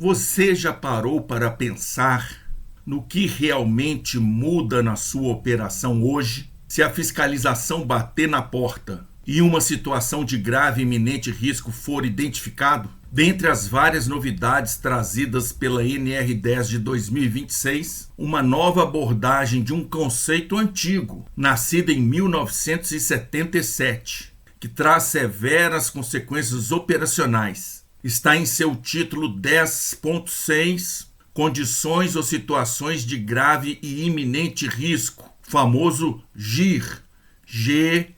Você já parou para pensar no que realmente muda na sua operação hoje? Se a fiscalização bater na porta e uma situação de grave e iminente risco for identificado, dentre as várias novidades trazidas pela NR10 de 2026, uma nova abordagem de um conceito antigo, nascido em 1977, que traz severas consequências operacionais. Está em seu título 10.6, Condições ou Situações de Grave e Iminente Risco, famoso GIR, G-I-R.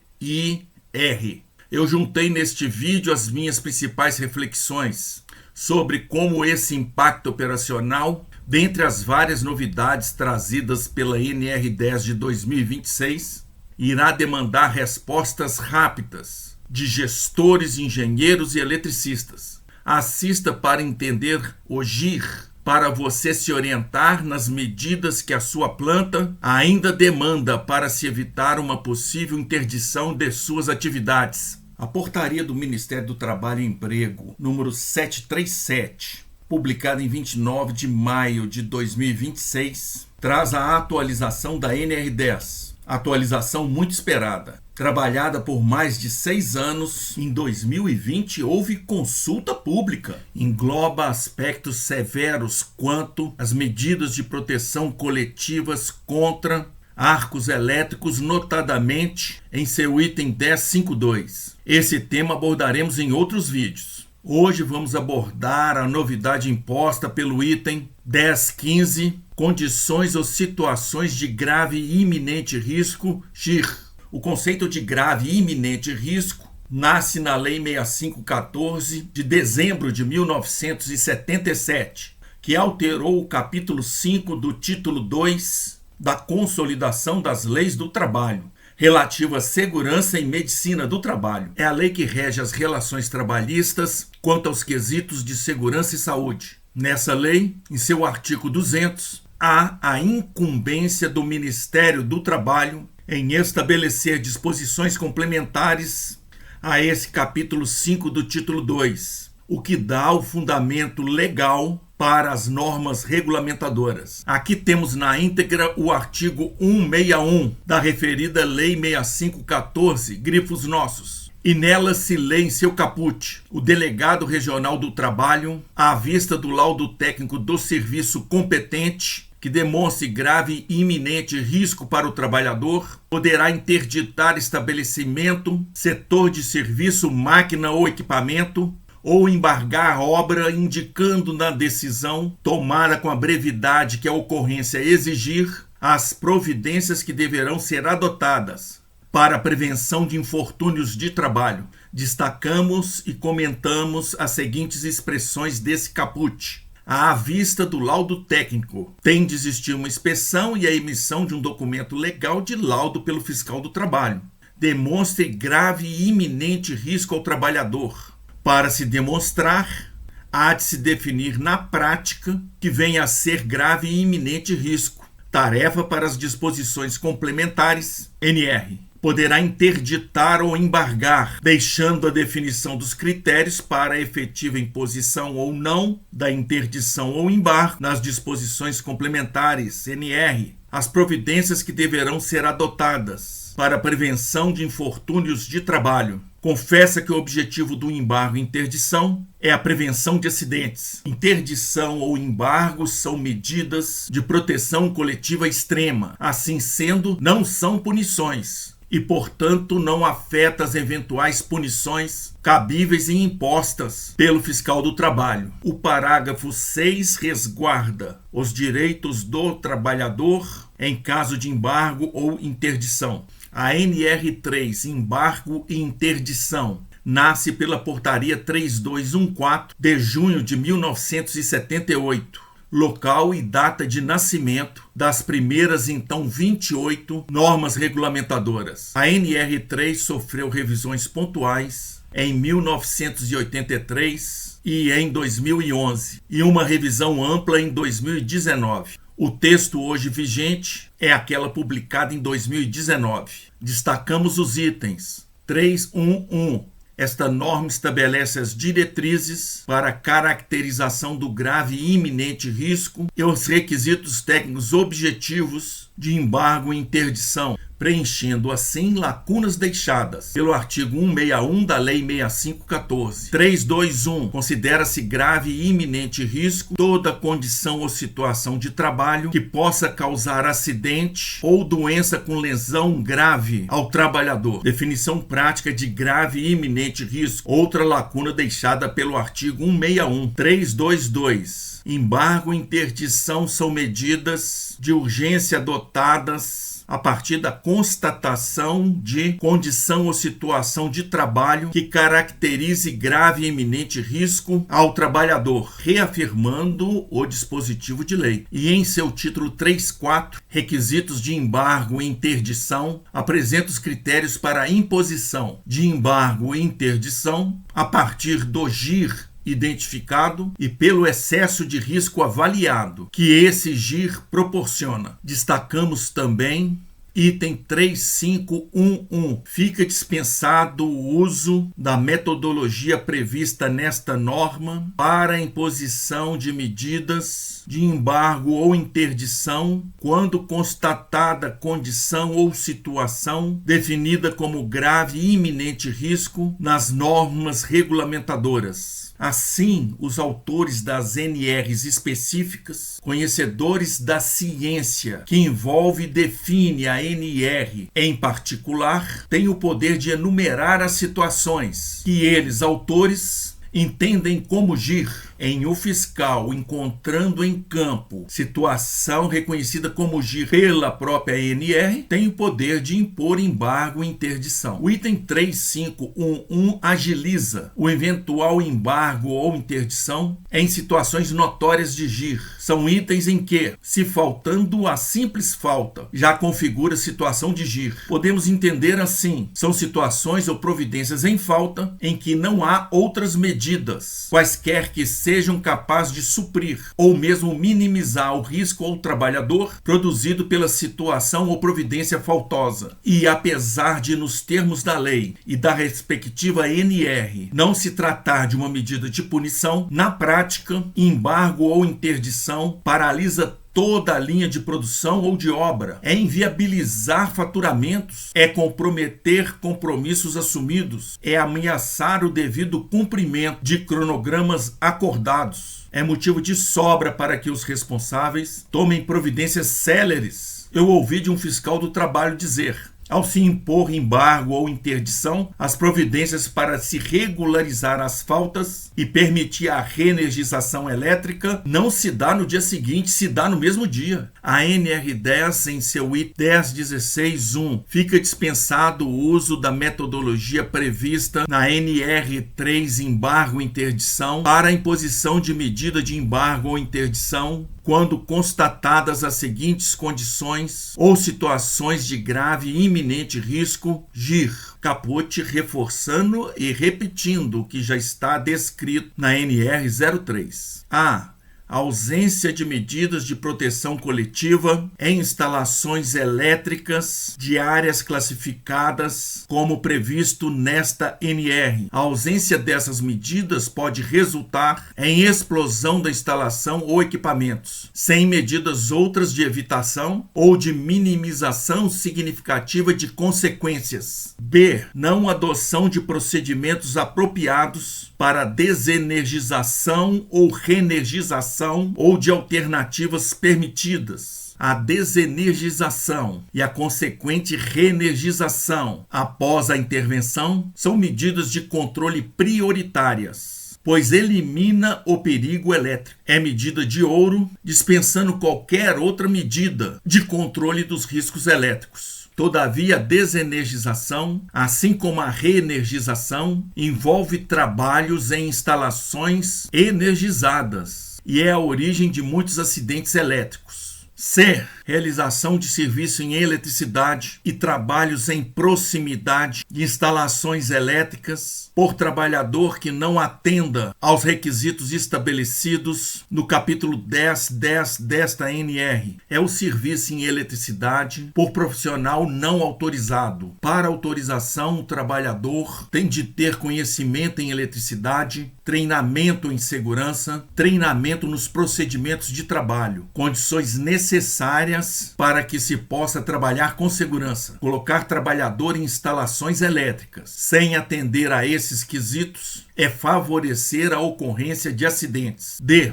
Eu juntei neste vídeo as minhas principais reflexões sobre como esse impacto operacional, dentre as várias novidades trazidas pela NR10 de 2026, irá demandar respostas rápidas de gestores, engenheiros e eletricistas. Assista para entender o GIR, para você se orientar nas medidas que a sua planta ainda demanda para se evitar uma possível interdição de suas atividades. A portaria do Ministério do Trabalho e Emprego, número 737, publicada em 29 de maio de 2026, traz a atualização da NR10, atualização muito esperada. Trabalhada por mais de 6 anos, em 2020 houve consulta pública. Engloba aspectos severos quanto às medidas de proteção coletivas contra arcos elétricos, notadamente em seu item 10.5.2. Esse tema abordaremos em outros vídeos. Hoje vamos abordar a novidade imposta pelo item 10.15, Condições ou Situações de Grave e Iminente Risco, GIR. O conceito de grave e iminente risco nasce na Lei 6514 de dezembro de 1977, que alterou o capítulo 5 do título 2 da Consolidação das Leis do Trabalho, relativa à segurança e medicina do trabalho. É a lei que rege as relações trabalhistas quanto aos quesitos de segurança e saúde. Nessa lei, em seu artigo 200, há a incumbência do Ministério do Trabalho em estabelecer disposições complementares a esse capítulo 5 do título 2, o que dá o fundamento legal para as normas regulamentadoras. Aqui temos na íntegra o artigo 161 da referida Lei 6514, grifos nossos. E nela se lê em seu caput: o delegado regional do trabalho, à vista do laudo técnico do serviço competente, que demonstre grave e iminente risco para o trabalhador, poderá interditar estabelecimento, setor de serviço, máquina ou equipamento, ou embargar a obra, indicando na decisão, tomada com a brevidade que a ocorrência exigir, as providências que deverão ser adotadas para a prevenção de infortúnios de trabalho. Destacamos e comentamos as seguintes expressões desse caput: à vista do laudo técnico, tem de existir uma inspeção e a emissão de um documento legal de laudo pelo fiscal do trabalho. Demonstre grave e iminente risco ao trabalhador. Para se demonstrar, há de se definir na prática que venha a ser grave e iminente risco. Tarefa para as disposições complementares, NR. Poderá interditar ou embargar, deixando a definição dos critérios para a efetiva imposição ou não da interdição ou embargo nas disposições complementares, NR, as providências que deverão ser adotadas para a prevenção de infortúnios de trabalho. Confessa que o objetivo do embargo e interdição é a prevenção de acidentes. Interdição ou embargo são medidas de proteção coletiva extrema. Assim sendo, não são punições e, portanto, não afeta as eventuais punições cabíveis e impostas pelo fiscal do trabalho. O parágrafo 6 resguarda os direitos do trabalhador em caso de embargo ou interdição. A NR3, embargo e interdição, nasce pela portaria 3214 de junho de 1978. Local e data de nascimento das primeiras, então, 28 normas regulamentadoras. A NR3 sofreu revisões pontuais em 1983 e em 2011, e uma revisão ampla em 2019. O texto hoje vigente é aquela publicada em 2019. Destacamos os itens 3.1.1, Esta norma estabelece as diretrizes para a caracterização do grave e iminente risco e os requisitos técnicos objetivos de embargo e interdição, preenchendo assim lacunas deixadas pelo artigo 161 da Lei 6514. 321. Considera-se grave e iminente risco toda condição ou situação de trabalho que possa causar acidente ou doença com lesão grave ao trabalhador. Definição prática de grave e iminente risco. Outra lacuna deixada pelo artigo 161. 322. Embargo e interdição são medidas de urgência adotadas a partir da constatação de condição ou situação de trabalho que caracterize grave e iminente risco ao trabalhador, reafirmando o dispositivo de lei. E em seu título 3.4, requisitos de embargo e interdição, apresenta os critérios para a imposição de embargo e interdição a partir do GIR identificado e pelo excesso de risco avaliado que esse GIR proporciona. Destacamos também item 3511. Fica dispensado o uso da metodologia prevista nesta norma para a imposição de medidas de embargo ou interdição quando constatada condição ou situação definida como grave e iminente risco nas normas regulamentadoras. Assim, os autores das NRs específicas, conhecedores da ciência que envolve e define a NR em particular, têm o poder de enumerar as situações que eles, autores, entendem como GIR, em o fiscal encontrando em campo situação reconhecida como GIR pela própria ANR, tem o poder de impor embargo e interdição. O item 3511 agiliza o eventual embargo ou interdição em situações notórias de GIR. São itens em que, se faltando a simples falta, já configura situação de GIR. Podemos entender assim, são situações ou providências em falta em que não há outras medidas, quaisquer que sejam capazes de suprir ou mesmo minimizar o risco ao trabalhador produzido pela situação ou providência faltosa. E apesar de, nos termos da lei e da respectiva NR, não se tratar de uma medida de punição, na prática, embargo ou interdição paralisa toda a linha de produção ou de obra, é inviabilizar faturamentos, é comprometer compromissos assumidos, é ameaçar o devido cumprimento de cronogramas acordados, é motivo de sobra para que os responsáveis tomem providências céleres. Eu ouvi de um fiscal do trabalho dizer: ao se impor embargo ou interdição, as providências para se regularizar as faltas e permitir a reenergização elétrica não se dá no dia seguinte, se dá no mesmo dia. A NR10, em seu item 10.16.1, fica dispensado o uso da metodologia prevista na NR3, embargo e interdição, para a imposição de medida de embargo ou interdição quando constatadas as seguintes condições ou situações de grave e iminente risco, GIR. Caput reforçando e repetindo o que já está descrito na NR03. A ausência de medidas de proteção coletiva em instalações elétricas de áreas classificadas como previsto nesta NR. A ausência dessas medidas pode resultar em explosão da instalação ou equipamentos, sem medidas outras de evitação ou de minimização significativa de consequências. B. Não adoção de procedimentos apropriados para desenergização ou reenergização ou de alternativas permitidas. A desenergização e a consequente reenergização após a intervenção são medidas de controle prioritárias, pois elimina o perigo elétrico. É medida de ouro, dispensando qualquer outra medida de controle dos riscos elétricos. Todavia, a desenergização, assim como a reenergização, envolve trabalhos em instalações energizadas e é a origem de muitos acidentes elétricos. C. Realização de serviço em eletricidade e trabalhos em proximidade de instalações elétricas por trabalhador que não atenda aos requisitos estabelecidos no capítulo 10.10 desta NR. É o serviço em eletricidade por profissional não autorizado. Para autorização, o trabalhador tem de ter conhecimento em eletricidade, treinamento em segurança, treinamento nos procedimentos de trabalho, condições necessárias para que se possa trabalhar com segurança. Colocar trabalhador em instalações elétricas sem atender a esses quesitos é favorecer a ocorrência de acidentes. D.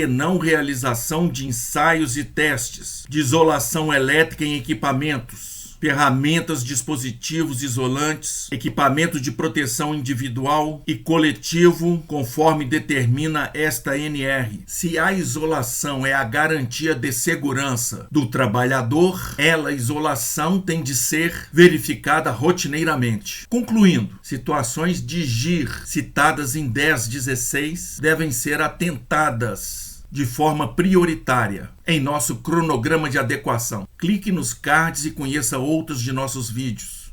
Não realização de ensaios e testes de isolação elétrica em equipamentos, ferramentas, dispositivos isolantes, equipamento de proteção individual e coletivo, conforme determina esta NR. Se a isolação é a garantia de segurança do trabalhador, a isolação tem de ser verificada rotineiramente. Concluindo, situações de GIR citadas em 10.16 devem ser atentadas de forma prioritária em nosso cronograma de adequação. Clique nos cards e conheça outros de nossos vídeos.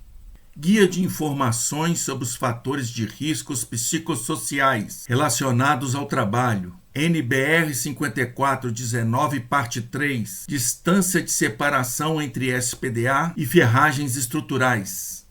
Guia de informações sobre os fatores de riscos psicossociais relacionados ao trabalho. NBR 5419, parte 3. Distância de separação entre SPDA e ferragens estruturais.